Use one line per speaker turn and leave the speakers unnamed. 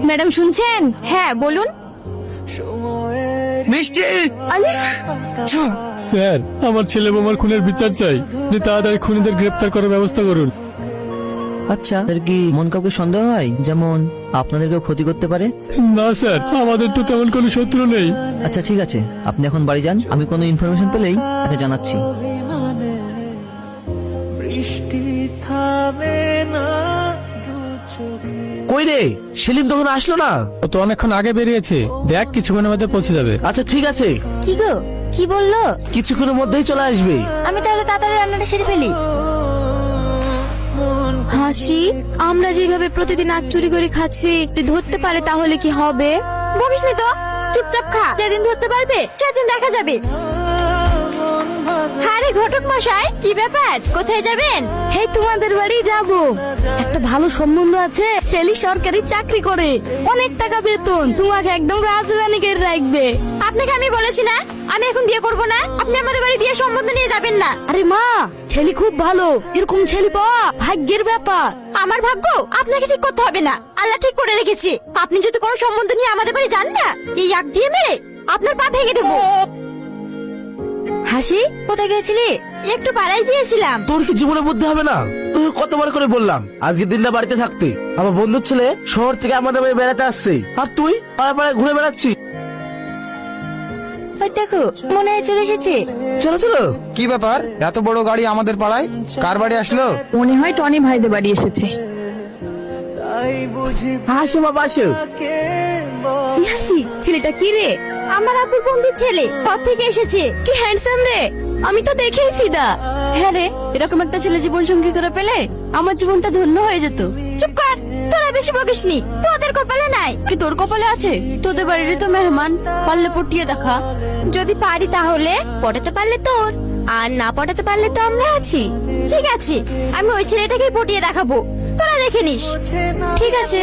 Madam শুনছেন? হ্যাঁ বলুন।
মিষ্টি,
স্যার, আমার ছেলে বোমার খুনের বিচার চাই। আপনি তাড়াতাড়ি খুনিদের গ্রেপ্তার করার ব্যবস্থা করুন।
আচ্ছা এর কি মন কাউকে সন্দেহ হয় যেমন আপনাদেরকেও ক্ষতি করতে পারে?
না স্যার, আমাদের তো তেমন কোনো শত্রু নেই।
আচ্ছা ঠিক আছে, আপনি এখন বাড়ি যান, আমি কোনো ইনফরমেশন পেলেই তাকে জানাচ্ছি।
কই রে, সেলিম তখন আসলো না?
ও তো অনেকক্ষণ আগে বেরিয়েছে, দেখ কিছুক্ষণের মধ্যে পৌঁছে যাবে।
আচ্ছা ঠিক আছে,
কি গো, কি বললো?
কিছুক্ষণের মধ্যেই চলে আসবে।
আমি তাহলে তাড়াতাড়ি রান্নাটা সেরে ফেলি। হাসি, আমরা যেভাবে প্রতিদিন আখ চুরি করে খাচ্ছি, তুই ধরতে পারে তাহলে কি হবে? ভাবিস নি তো, চুপচাপ খা। যেদিন ধরতে পারবে সেদিন দেখা যাবে। আরে ঘটক মশাই, কি ব্যাপার? কোথায় যাবেন? এই তোমাদের বাড়ি যাব। একটা ভালো সম্বন্ধ আছে, ছেলে সরকারি চাকরি করে, অনেক টাকা বেতন, তোমাকে একদম রাজরানী করে রাখবে। আপনাকে আমি বলেছি না আমি এখন বিয়ে করব না, আপনি আমাদের বাড়ি বিয়ে সম্বন্ধ নিয়ে যাবেন না। আরে মা, ছেলে খুব ভালো, এরকম ছেলে পাওয়া ভাগ্যের ব্যাপার। আমার ভাগ্য আপনাকে ঠিক করতে হবে না, আল্লাহ ঠিক করে রেখেছি। আপনি যদি কোনো সম্বন্ধ নিয়ে আমাদের বাড়ি যান না, এই আগ দিয়ে মেরে আপনার পা ভেঙে দেবো। হাসি, কোথায় গিয়েছিলি? একটু পাড়ায় গিয়েছিলাম।
তোর কি জীবনে বুদ্ধি হবে না? তোকে কতবার করে বললাম আজকের দিনটা বাড়িতে থাকতে। আমার বন্ধুর ছেলে শহর থেকে আমাদের বাড়ি বেড়াতে আসছে, আর তুই পাড়ায় পাড়ায় ঘুরে বেড়াচ্ছিস।
ওই দেখো, মনে হয় চলে এসেছে।
চলো চলো।
কি ব্যাপার, এত বড় গাড়ি আমাদের পাড়ায়? কার বাড়ি আসলো?
মনে হয় টনি ভাইদের বাড়ি এসেছে।
হাসো বাবা আসো।
এই হাসি, ছেলেটা কি রে? আমার আপুর বন্ধুর ছেলে, পথ থেকে এসেছে। কি হ্যান্ডসাম রে, আমি তো দেখেই ফিদা। হ্যাঁ রে, এরকম একটা ছেলে জীবন সঙ্গী করে পেলে আমার জীবনটা ধন্য হয়ে যেত। চুপ কর, তোরা বেশি বকিস নি, তোদের কপালে নাই। কি তোর কপালে আছে? তোদের বাড়িরই তো মেহমান, পারলে পটিয়ে দেখা। যদি পারি তাহলে, পটাতে পারলে তোর, আর না পটাতে পারলে তো আমরা আছি। ঠিক আছে, আমি ওই ছেলেটাকেই পটিয়ে দেখাবো, তোরা দেখে নিস। ঠিক আছে।